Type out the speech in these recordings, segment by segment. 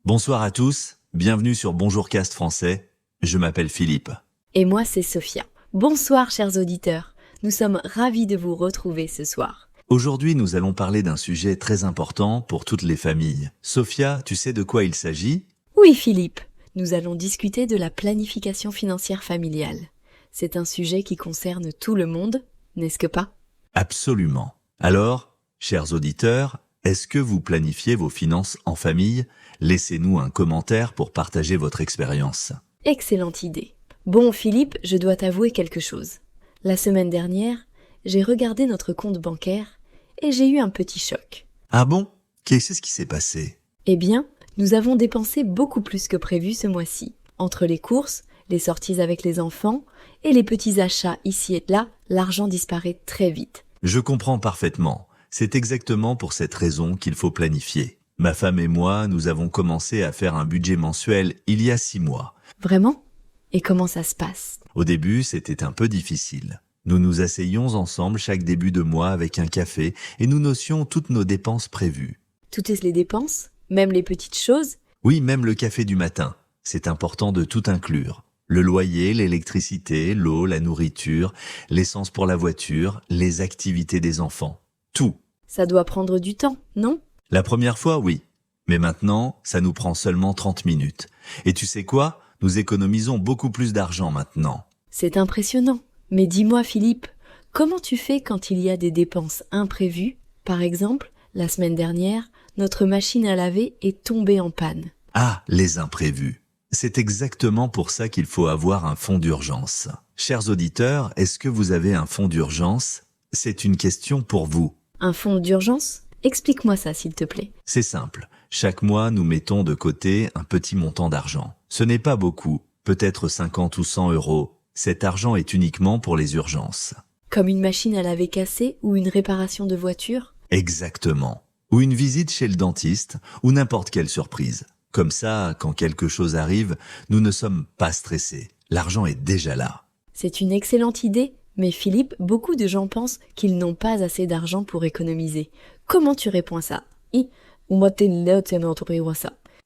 Bonsoir à tous, bienvenue sur Bonjour Cast français, je m'appelle Philippe. Et moi, c'est Sophia. Bonsoir, chers auditeurs. Nous sommes ravis de vous retrouver ce soir. Aujourd'hui, nous allons parler d'un sujet très important pour toutes les familles. Sophia, tu sais de quoi il s'agit ? Oui, Philippe. Nous allons discuter de la planification financière familiale. C'est un sujet qui concerne tout le monde, n'est-ce que pas ? Absolument. Alors, chers auditeurs, est-ce que vous planifiez vos finances en famille ? Laissez-nous un commentaire pour partager votre expérience. Excellente idée. Bon, Philippe, je dois t'avouer quelque chose. La semaine dernière, j'ai regardé notre compte bancaire et j'ai eu un petit choc. Ah bon ? Qu'est-ce qui s'est passé ? Eh bien, nous avons dépensé beaucoup plus que prévu ce mois-ci. Entre les courses, les sorties avec les enfants et les petits achats ici et là, l'argent disparaît très vite. Je comprends parfaitement. C'est exactement pour cette raison qu'il faut planifier. Ma femme et moi, nous avons commencé à faire un budget mensuel il y a 6 mois. Vraiment ? Et comment ça se passe ? Au début, c'était un peu difficile. Nous nous asseyions ensemble chaque début de mois avec un café et nous notions toutes nos dépenses prévues. Toutes les dépenses ? Même les petites choses ? Oui, même le café du matin. C'est important de tout inclure. Le loyer, l'électricité, l'eau, la nourriture, l'essence pour la voiture, les activités des enfants. Tout. Ça doit prendre du temps, non ? La première fois, oui. Mais maintenant, ça nous prend seulement 30 minutes. Et tu sais quoi ? Nous économisons beaucoup plus d'argent maintenant. C'est impressionnant. Mais dis-moi, Philippe, comment tu fais quand il y a des dépenses imprévues ? Par exemple, la semaine dernière, notre machine à laver est tombée en panne. Ah, les imprévus. C'est exactement pour ça qu'il faut avoir un fonds d'urgence. Chers auditeurs, est-ce que vous avez un fonds d'urgence ? C'est une question pour vous. Un fonds d'urgence ? Explique-moi ça, s'il te plaît. C'est simple. Chaque mois, nous mettons de côté un petit montant d'argent. Ce n'est pas beaucoup, peut-être 50 ou 100 euros. Cet argent est uniquement pour les urgences. Comme une machine à laver cassée ou une réparation de voiture ? Exactement. Ou une visite chez le dentiste, ou n'importe quelle surprise. Comme ça, quand quelque chose arrive, nous ne sommes pas stressés. L'argent est déjà là. C'est une excellente idée, mais Philippe, beaucoup de gens pensent qu'ils n'ont pas assez d'argent pour économiser. Comment tu réponds à ça ?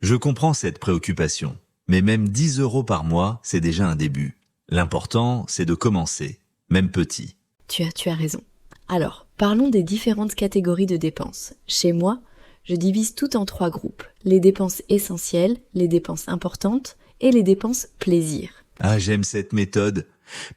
Je comprends cette préoccupation, mais même 10 euros par mois, c'est déjà un début. L'important, c'est de commencer, même petit. Tu as raison. Alors, parlons des différentes catégories de dépenses. Chez moi, je divise tout en 3 groupes. Les dépenses essentielles, les dépenses importantes et les dépenses plaisir. Ah, j'aime cette méthode.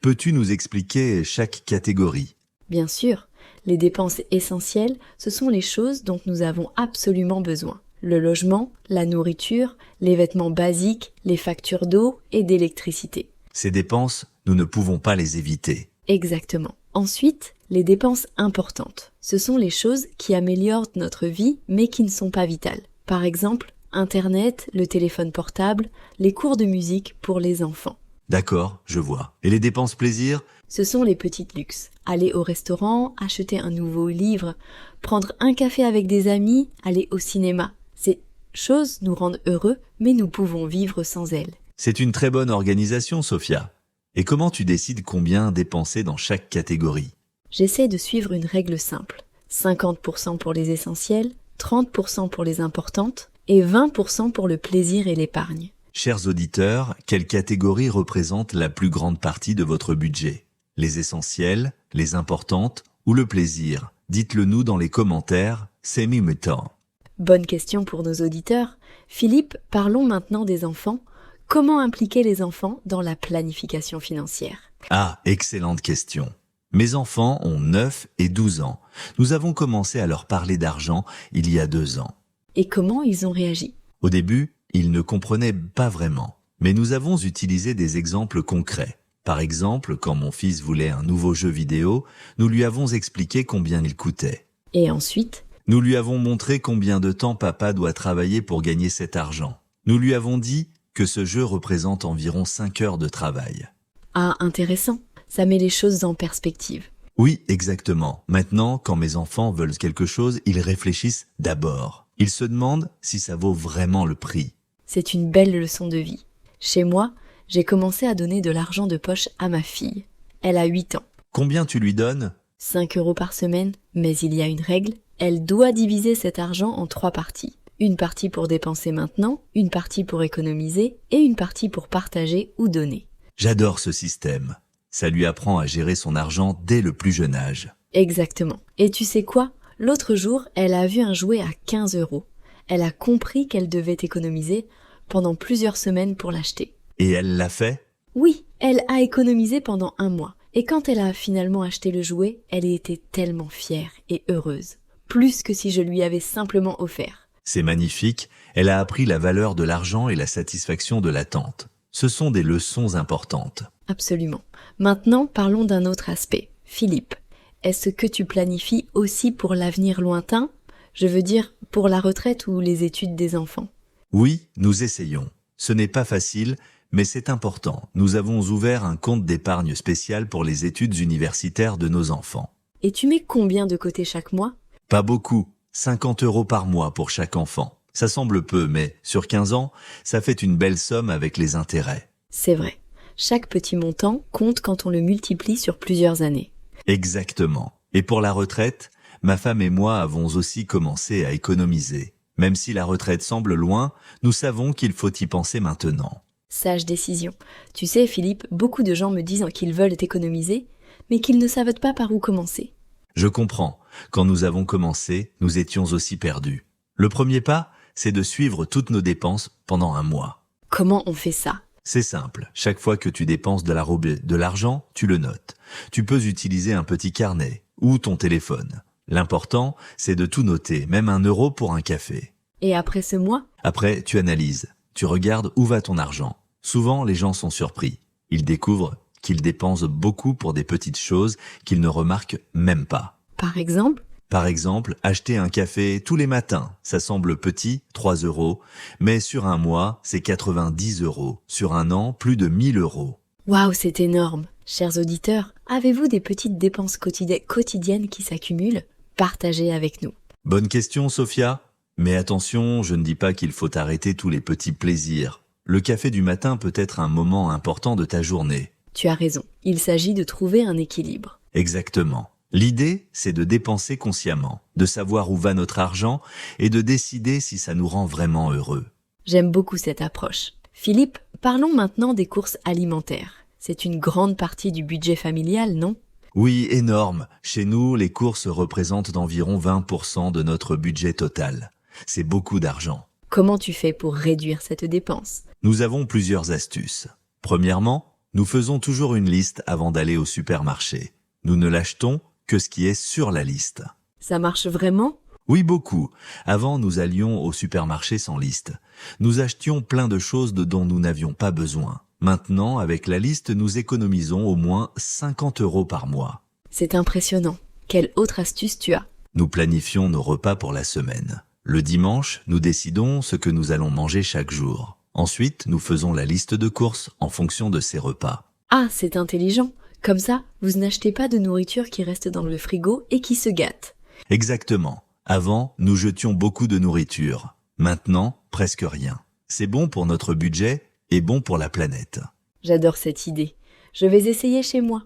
Peux-tu nous expliquer chaque catégorie ? Bien sûr, les dépenses essentielles, ce sont les choses dont nous avons absolument besoin. Le logement, la nourriture, les vêtements basiques, les factures d'eau et d'électricité. Ces dépenses, nous ne pouvons pas les éviter. Exactement. Ensuite, les dépenses importantes. Ce sont les choses qui améliorent notre vie mais qui ne sont pas vitales. Par exemple, Internet, le téléphone portable, les cours de musique pour les enfants. D'accord, je vois. Et les dépenses plaisir ? Ce sont les petites luxes. Aller au restaurant, acheter un nouveau livre, prendre un café avec des amis, aller au cinéma. Ces choses nous rendent heureux, mais nous pouvons vivre sans elles. C'est une très bonne organisation, Sophia. Et comment tu décides combien dépenser dans chaque catégorie ? J'essaie de suivre une règle simple. 50% pour les essentiels, 30% pour les importantes et 20% pour le plaisir et l'épargne. Chers auditeurs, quelle catégorie représente la plus grande partie de votre budget ? Les essentiels, les importantes ou le plaisir ? Dites-le nous dans les commentaires, c'est mi-temps. Bonne question pour nos auditeurs. Philippe, parlons maintenant des enfants. Comment impliquer les enfants dans la planification financière ? Ah, excellente question. Mes enfants ont 9 et 12 ans. Nous avons commencé à leur parler d'argent il y a 2 ans. Et comment ils ont réagi ? Au début, ils ne comprenaient pas vraiment. Mais nous avons utilisé des exemples concrets. Par exemple, quand mon fils voulait un nouveau jeu vidéo, nous lui avons expliqué combien il coûtait. Et ensuite ? Nous lui avons montré combien de temps papa doit travailler pour gagner cet argent. Nous lui avons dit que ce jeu représente environ 5 heures de travail. Ah, intéressant. Ça met les choses en perspective. Oui, exactement. Maintenant, quand mes enfants veulent quelque chose, ils réfléchissent d'abord. Ils se demandent si ça vaut vraiment le prix. C'est une belle leçon de vie. Chez moi, j'ai commencé à donner de l'argent de poche à ma fille. Elle a 8 ans. Combien tu lui donnes ? 5 euros par semaine, mais il y a une règle. Elle doit diviser cet argent en 3 parties. Une partie pour dépenser maintenant, une partie pour économiser et une partie pour partager ou donner. J'adore ce système. Ça lui apprend à gérer son argent dès le plus jeune âge. Exactement. Et tu sais quoi? L'autre jour, elle a vu un jouet à 15 €. Elle a compris qu'elle devait économiser pendant plusieurs semaines pour l'acheter. Et elle l'a fait? Oui, elle a économisé pendant 1 mois. Et quand elle a finalement acheté le jouet, elle était tellement fière et heureuse. Plus que si je lui avais simplement offert. C'est magnifique, elle a appris la valeur de l'argent et la satisfaction de l'attente. Ce sont des leçons importantes. Absolument. Maintenant, parlons d'un autre aspect. Philippe, est-ce que tu planifies aussi pour l'avenir lointain? Je veux dire, pour la retraite ou les études des enfants. Oui, nous essayons. Ce n'est pas facile, mais c'est important. Nous avons ouvert un compte d'épargne spécial pour les études universitaires de nos enfants. Et tu mets combien de côté chaque mois? Pas beaucoup, 50 € par mois pour chaque enfant. Ça semble peu, mais sur 15 ans, ça fait une belle somme avec les intérêts. C'est vrai. Chaque petit montant compte quand on le multiplie sur plusieurs années. Exactement. Et pour la retraite, ma femme et moi avons aussi commencé à économiser. Même si la retraite semble loin, nous savons qu'il faut y penser maintenant. Sage décision. Tu sais, Philippe, beaucoup de gens me disent qu'ils veulent économiser, mais qu'ils ne savent pas par où commencer. Je comprends. Quand nous avons commencé, nous étions aussi perdus. Le premier pas, c'est de suivre toutes nos dépenses pendant 1 mois. Comment on fait ça? C'est simple. Chaque fois que tu dépenses de l'argent, tu le notes. Tu peux utiliser un petit carnet ou ton téléphone. L'important, c'est de tout noter, même 1 € pour un café. Et après ce mois? Après, tu analyses. Tu regardes où va ton argent. Souvent, les gens sont surpris. Ils découvrent qu'ils dépensent beaucoup pour des petites choses qu'ils ne remarquent même pas. Par exemple? Par exemple, acheter un café tous les matins. Ça semble petit, 3 €, mais sur 1 mois, c'est 90 €. Sur 1 an, plus de 1000 €. Waouh, c'est énorme! Chers auditeurs, avez-vous des petites dépenses quotidiennes qui s'accumulent? Partagez avec nous. Bonne question, Sophia. Mais attention, je ne dis pas qu'il faut arrêter tous les petits plaisirs. Le café du matin peut être un moment important de ta journée. Tu as raison, il s'agit de trouver un équilibre. Exactement. L'idée, c'est de dépenser consciemment, de savoir où va notre argent et de décider si ça nous rend vraiment heureux. J'aime beaucoup cette approche. Philippe, parlons maintenant des courses alimentaires. C'est une grande partie du budget familial, non? Oui, énorme. Chez nous, les courses représentent d'environ 20% de notre budget total. C'est beaucoup d'argent. Comment tu fais pour réduire cette dépense? Nous avons plusieurs astuces. Premièrement, nous faisons toujours une liste avant d'aller au supermarché. Nous ne l'achetons que ce qui est sur la liste. Ça marche vraiment? Oui, beaucoup. Avant, nous allions au supermarché sans liste. Nous achetions plein de choses dont nous n'avions pas besoin. Maintenant, avec la liste, nous économisons au moins 50 € par mois. C'est impressionnant. Quelle autre astuce tu as? Nous planifions nos repas pour la semaine. Le dimanche, nous décidons ce que nous allons manger chaque jour. Ensuite, nous faisons la liste de courses en fonction de ces repas. Ah, c'est intelligent. Comme ça, vous n'achetez pas de nourriture qui reste dans le frigo et qui se gâte. Exactement. Avant, nous jetions beaucoup de nourriture. Maintenant, presque rien. C'est bon pour notre budget et bon pour la planète. J'adore cette idée. Je vais essayer chez moi.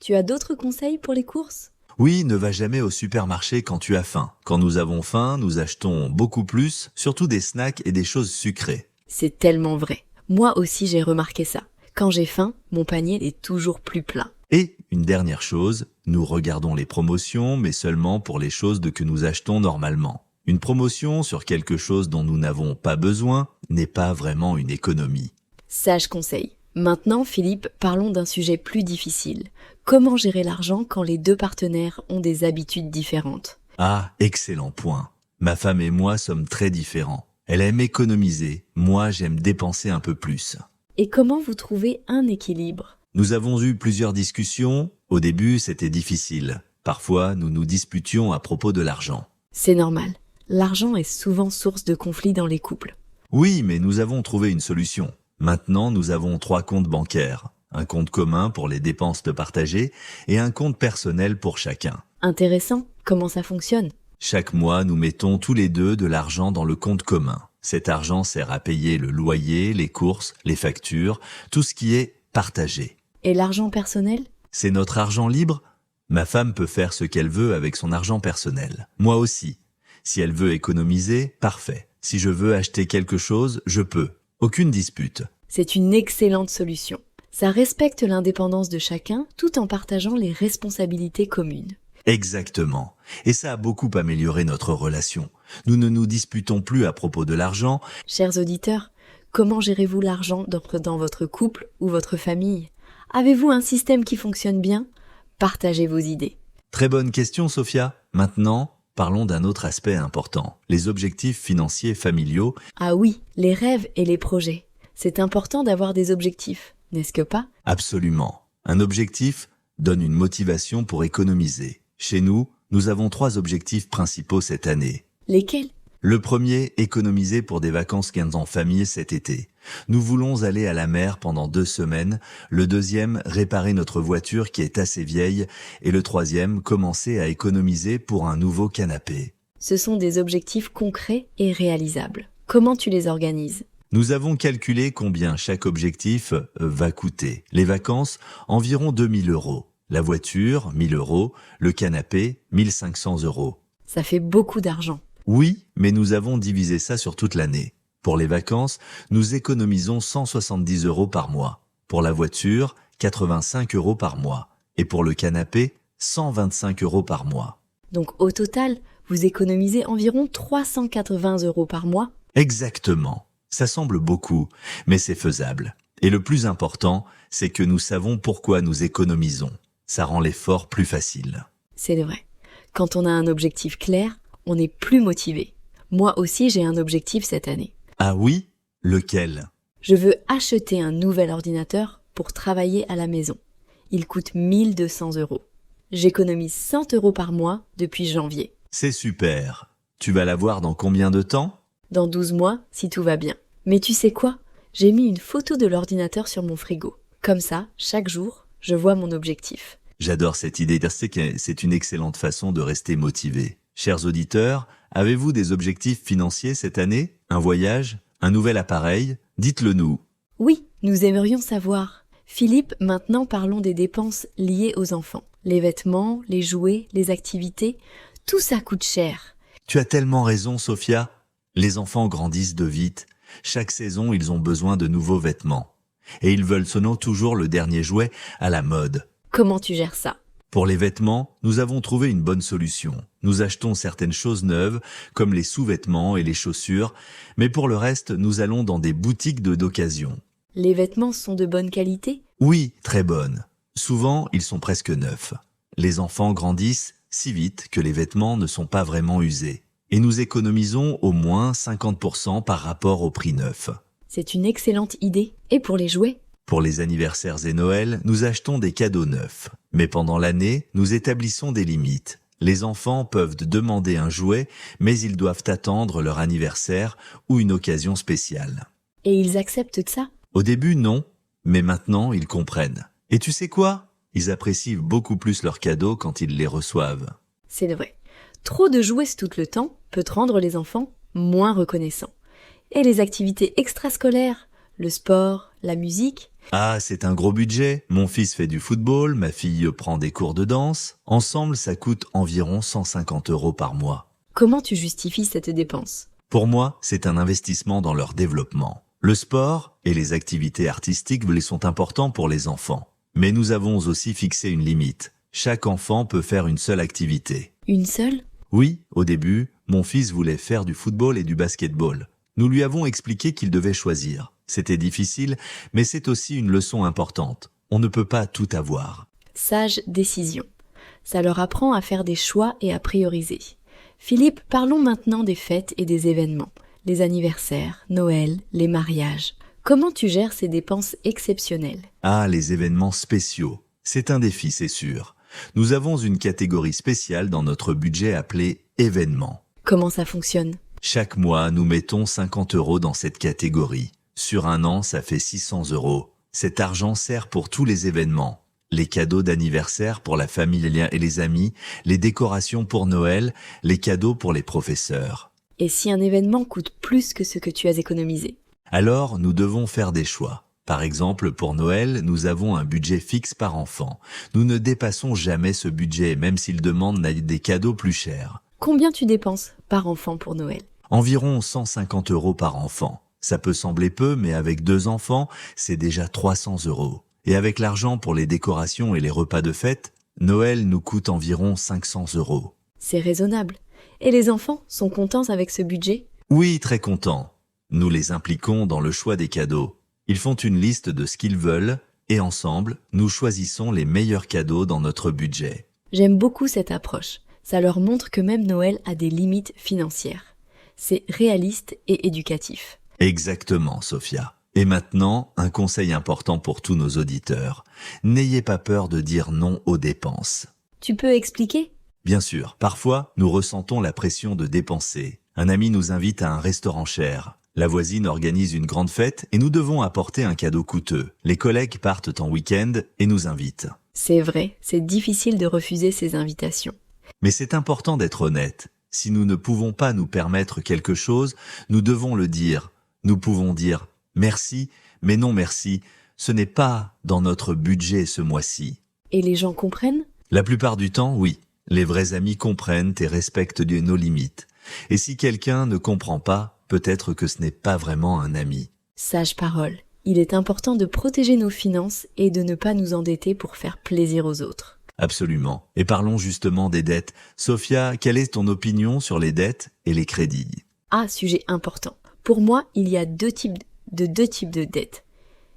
Tu as d'autres conseils pour les courses? Oui, ne va jamais au supermarché quand tu as faim. Quand nous avons faim, nous achetons beaucoup plus, surtout des snacks et des choses sucrées. C'est tellement vrai. Moi aussi, j'ai remarqué ça. Quand j'ai faim, mon panier est toujours plus plein. Et une dernière chose, nous regardons les promotions, mais seulement pour les choses que nous achetons normalement. Une promotion sur quelque chose dont nous n'avons pas besoin n'est pas vraiment une économie. Sage conseil. Maintenant, Philippe, parlons d'un sujet plus difficile. Comment gérer l'argent quand les deux partenaires ont des habitudes différentes? Ah, excellent point. Ma femme et moi sommes très différents. Elle aime économiser, moi j'aime dépenser un peu plus. Et comment vous trouvez un équilibre? Nous avons eu plusieurs discussions. Au début, c'était difficile. Parfois, nous nous disputions à propos de l'argent. C'est normal. L'argent est souvent source de conflits dans les couples. Oui, mais nous avons trouvé une solution. Maintenant, nous avons 3 comptes bancaires. Un compte commun pour les dépenses partagées et un compte personnel pour chacun. Intéressant. Comment ça fonctionne? Chaque mois, nous mettons tous les deux de l'argent dans le compte commun. Cet argent sert à payer le loyer, les courses, les factures, tout ce qui est partagé. Et l'argent personnel? C'est notre argent libre. Ma femme peut faire ce qu'elle veut avec son argent personnel. Moi aussi. Si elle veut économiser, parfait. Si je veux acheter quelque chose, je peux. Aucune dispute. C'est une excellente solution. Ça respecte l'indépendance de chacun tout en partageant les responsabilités communes. Exactement. Et ça a beaucoup amélioré notre relation. Nous ne nous disputons plus à propos de l'argent. Chers auditeurs, comment gérez-vous l'argent dans votre couple ou votre famille? Avez-vous un système qui fonctionne bien? Partagez vos idées. Très bonne question, Sophia. Maintenant, parlons d'un autre aspect important. Les objectifs financiers familiaux. Ah oui, les rêves et les projets. C'est important d'avoir des objectifs, n'est-ce que pas? Absolument. Un objectif donne une motivation pour économiser. Chez nous, nous avons 3 objectifs principaux cette année. Lesquels? Le premier, économiser pour des vacances en famille cet été. Nous voulons aller à la mer pendant 2 semaines. Le deuxième, réparer notre voiture qui est assez vieille. Et le troisième, commencer à économiser pour un nouveau canapé. Ce sont des objectifs concrets et réalisables. Comment tu les organises? Nous avons calculé combien chaque objectif va coûter. Les vacances, environ 2000 €. La voiture, 1000 €. Le canapé, 1500 €. Ça fait beaucoup d'argent. Oui, mais nous avons divisé ça sur toute l'année. Pour les vacances, nous économisons 170 € par mois. Pour la voiture, 85 € par mois. Et pour le canapé, 125 € par mois. Donc au total, vous économisez environ 380 € par mois. Exactement. Ça semble beaucoup, mais c'est faisable. Et le plus important, c'est que nous savons pourquoi nous économisons. Ça rend l'effort plus facile. C'est vrai. Quand on a un objectif clair, on est plus motivé. Moi aussi, j'ai un objectif cette année. Ah oui? Lequel? Je veux acheter un nouvel ordinateur pour travailler à la maison. Il coûte 1200 €. J'économise 100 € par mois depuis janvier. C'est super. Tu vas l'avoir dans combien de temps? Dans 12 mois, si tout va bien. Mais tu sais quoi? J'ai mis une photo de l'ordinateur sur mon frigo. Comme ça, chaque jour, je vois mon objectif. J'adore cette idée. C'est une excellente façon de rester motivé. Chers auditeurs, avez-vous des objectifs financiers cette année? Un voyage? Un nouvel appareil? Dites-le nous. Oui, nous aimerions savoir. Philippe, maintenant parlons des dépenses liées aux enfants. Les vêtements, les jouets, les activités, tout ça coûte cher. Tu as tellement raison, Sophia. Les enfants grandissent de vite. Chaque saison, ils ont besoin de nouveaux vêtements. Et ils veulent selon toujours le dernier jouet à la mode. Comment tu gères ça? Pour les vêtements, nous avons trouvé une bonne solution. Nous achetons certaines choses neuves, comme les sous-vêtements et les chaussures, mais pour le reste, nous allons dans des boutiques d'occasion. Les vêtements sont de bonne qualité? Oui, très bonnes. Souvent, ils sont presque neufs. Les enfants grandissent si vite que les vêtements ne sont pas vraiment usés. Et nous économisons au moins 50% par rapport au prix neuf. C'est une excellente idée. Et pour les jouets? Pour les anniversaires et Noël, nous achetons des cadeaux neufs. Mais pendant l'année, nous établissons des limites. Les enfants peuvent demander un jouet, mais ils doivent attendre leur anniversaire ou une occasion spéciale. Et ils acceptent ça? Au début, non, mais maintenant, ils comprennent. Et tu sais quoi? Ils apprécient beaucoup plus leurs cadeaux quand ils les reçoivent. C'est vrai. Trop de jouets tout le temps peut rendre les enfants moins reconnaissants. Et les activités extrascolaires, le sport, la musique? Ah, c'est un gros budget. Mon fils fait du football, ma fille prend des cours de danse. Ensemble, ça coûte environ 150 € par mois. Comment tu justifies cette dépense? Pour moi, c'est un investissement dans leur développement. Le sport et les activités artistiques sont importants pour les enfants. Mais nous avons aussi fixé une limite. Chaque enfant peut faire une seule activité. Une seule? Oui, au début, mon fils voulait faire du football et du basketball. Nous lui avons expliqué qu'il devait choisir. C'était difficile, mais c'est aussi une leçon importante. On ne peut pas tout avoir. Sage décision. Ça leur apprend à faire des choix et à prioriser. Philippe, parlons maintenant des fêtes et des événements. Les anniversaires, Noël, les mariages. Comment tu gères ces dépenses exceptionnelles? Ah, les événements spéciaux. C'est un défi, c'est sûr. Nous avons une catégorie spéciale dans notre budget appelée événements. Comment ça fonctionne? Chaque mois, nous mettons 50 € dans cette catégorie. Sur un an, ça fait 600 €. Cet argent sert pour tous les événements. Les cadeaux d'anniversaire pour la famille et les amis, les décorations pour Noël, les cadeaux pour les professeurs. Et si un événement coûte plus que ce que tu as économisé? Alors, nous devons faire des choix. Par exemple, pour Noël, nous avons un budget fixe par enfant. Nous ne dépassons jamais ce budget, même s'il demande des cadeaux plus chers. Combien tu dépenses par enfant pour Noël? Environ 150 € par enfant. Ça peut sembler peu, mais avec 2 enfants, c'est déjà 300 €. Et avec l'argent pour les décorations et les repas de fête, Noël nous coûte environ 500 €. C'est raisonnable. Et les enfants sont contents avec ce budget? Oui, très contents. Nous les impliquons dans le choix des cadeaux. Ils font une liste de ce qu'ils veulent et ensemble, nous choisissons les meilleurs cadeaux dans notre budget. J'aime beaucoup cette approche. Ça leur montre que même Noël a des limites financières. C'est réaliste et éducatif. Exactement, Sophia. Et maintenant, un conseil important pour tous nos auditeurs. N'ayez pas peur de dire non aux dépenses. Tu peux expliquer? Bien sûr, parfois, nous ressentons la pression de dépenser. Un ami nous invite à un restaurant cher. La voisine organise une grande fête et nous devons apporter un cadeau coûteux. Les collègues partent en week-end et nous invitent. C'est vrai, c'est difficile de refuser ces invitations. Mais c'est important d'être honnête. Si nous ne pouvons pas nous permettre quelque chose, nous devons le dire. Nous pouvons dire « merci », mais non merci, ce n'est pas dans notre budget ce mois-ci. Et les gens comprennent? La plupart du temps, oui. Les vrais amis comprennent et respectent nos limites. Et si quelqu'un ne comprend pas, peut-être que ce n'est pas vraiment un ami. Sage parole. Il est important de protéger nos finances et de ne pas nous endetter pour faire plaisir aux autres. Absolument. Et parlons justement des dettes. Sophia, quelle est ton opinion sur les dettes et les crédits? Ah, sujet important. Pour moi, il y a deux types de dettes.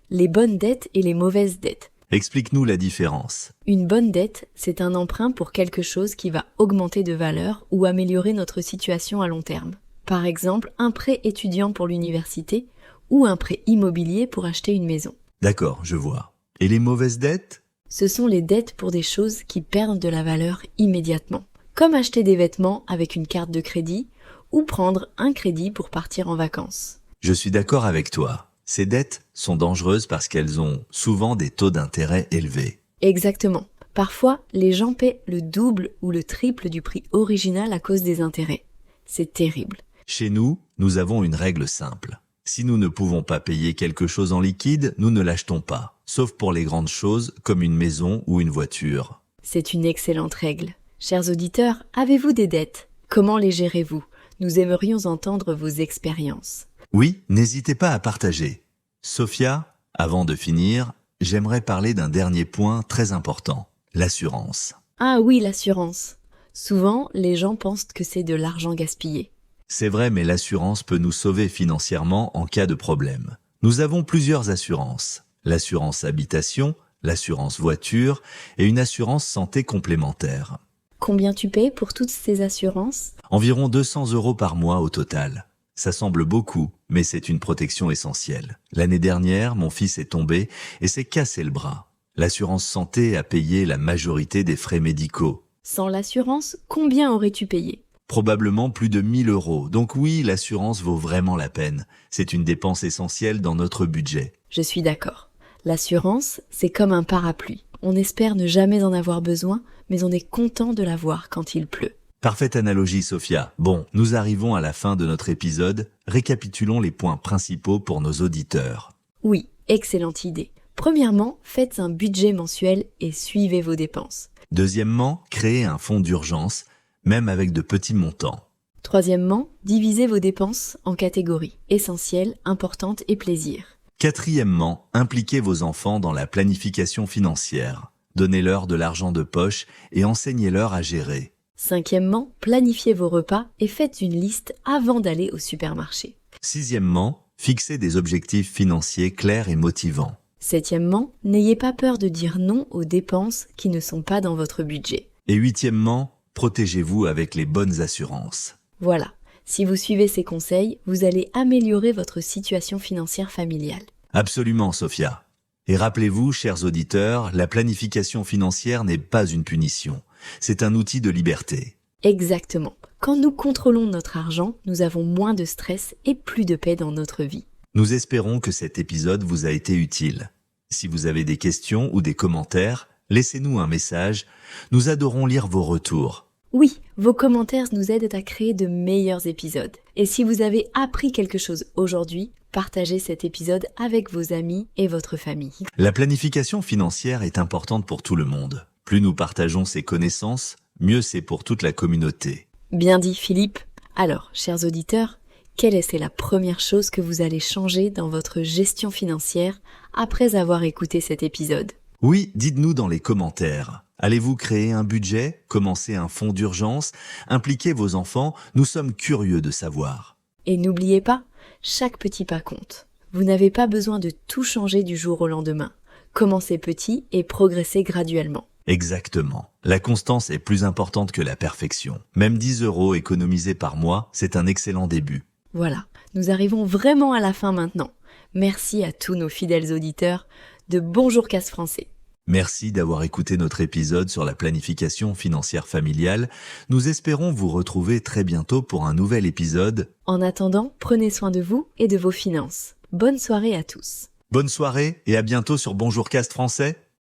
Les bonnes dettes et les mauvaises dettes. Explique-nous la différence. Une bonne dette, c'est un emprunt pour quelque chose qui va augmenter de valeur ou améliorer notre situation à long terme. Par exemple, un prêt étudiant pour l'université ou un prêt immobilier pour acheter une maison. D'accord, je vois. Et les mauvaises dettes? Ce sont les dettes pour des choses qui perdent de la valeur immédiatement, comme acheter des vêtements avec une carte de crédit ou prendre un crédit pour partir en vacances. Je suis d'accord avec toi. Ces dettes sont dangereuses parce qu'elles ont souvent des taux d'intérêt élevés. Exactement. Parfois, les gens paient le double ou le triple du prix original à cause des intérêts. C'est terrible. Chez nous, nous avons une règle simple. Si nous ne pouvons pas payer quelque chose en liquide, nous ne l'achetons pas, sauf pour les grandes choses comme une maison ou une voiture. C'est une excellente règle. Chers auditeurs, avez-vous des dettes? Comment les gérez-vous? Nous aimerions entendre vos expériences. Oui, n'hésitez pas à partager. Sophia, avant de finir, j'aimerais parler d'un dernier point très important, l'assurance. Ah oui, l'assurance. Souvent, les gens pensent que c'est de l'argent gaspillé. C'est vrai, mais l'assurance peut nous sauver financièrement en cas de problème. Nous avons plusieurs assurances. L'assurance habitation, l'assurance voiture et une assurance santé complémentaire. Combien tu payes pour toutes ces assurances? Environ 200 € par mois au total. Ça semble beaucoup, mais c'est une protection essentielle. L'année dernière, mon fils est tombé et s'est cassé le bras. L'assurance santé a payé la majorité des frais médicaux. Sans l'assurance, combien aurais-tu payé? Probablement plus de 1000 €. Donc oui, l'assurance vaut vraiment la peine. C'est une dépense essentielle dans notre budget. Je suis d'accord. L'assurance, c'est comme un parapluie. On espère ne jamais en avoir besoin, mais on est content de l'avoir quand il pleut. Parfaite analogie, Sophia. Bon, nous arrivons à la fin de notre épisode. Récapitulons les points principaux pour nos auditeurs. Oui, excellente idée. Premièrement, faites un budget mensuel et suivez vos dépenses. Deuxièmement, créez un fonds d'urgence, même avec de petits montants. Troisièmement, divisez vos dépenses en catégories essentielles, importantes et plaisir. Quatrièmement, impliquez vos enfants dans la planification financière. Donnez-leur de l'argent de poche et enseignez-leur à gérer. Cinquièmement, planifiez vos repas et faites une liste avant d'aller au supermarché. Sixièmement, fixez des objectifs financiers clairs et motivants. Septièmement, n'ayez pas peur de dire non aux dépenses qui ne sont pas dans votre budget. Et huitièmement, protégez-vous avec les bonnes assurances. Voilà, si vous suivez ces conseils, vous allez améliorer votre situation financière familiale. Absolument, Sophia. Et rappelez-vous, chers auditeurs, la planification financière n'est pas une punition. C'est un outil de liberté. Exactement. Quand nous contrôlons notre argent, nous avons moins de stress et plus de paix dans notre vie. Nous espérons que cet épisode vous a été utile. Si vous avez des questions ou des commentaires, laissez-nous un message. Nous adorons lire vos retours. Oui, vos commentaires nous aident à créer de meilleurs épisodes. Et si vous avez appris quelque chose aujourd'hui, partagez cet épisode avec vos amis et votre famille. La planification financière est importante pour tout le monde. Plus nous partageons ces connaissances, mieux c'est pour toute la communauté. Bien dit, Philippe. Alors, chers auditeurs, quelle est la première chose que vous allez changer dans votre gestion financière après avoir écouté cet épisode? Oui, dites-nous dans les commentaires. Allez-vous créer un budget, commencer un fonds d'urgence, impliquer vos enfants? Nous sommes curieux de savoir. Et n'oubliez pas, chaque petit pas compte. Vous n'avez pas besoin de tout changer du jour au lendemain. Commencez petit et progressez graduellement. Exactement. La constance est plus importante que la perfection. Même 10 € économisés par mois, c'est un excellent début. Voilà, nous arrivons vraiment à la fin maintenant. Merci à tous nos fidèles auditeurs de Bonjour Casse Français. Merci d'avoir écouté notre épisode sur la planification financière familiale. Nous espérons vous retrouver très bientôt pour un nouvel épisode. En attendant, prenez soin de vous et de vos finances. Bonne soirée à tous. Bonne soirée et à bientôt sur Bonjour Cast Français.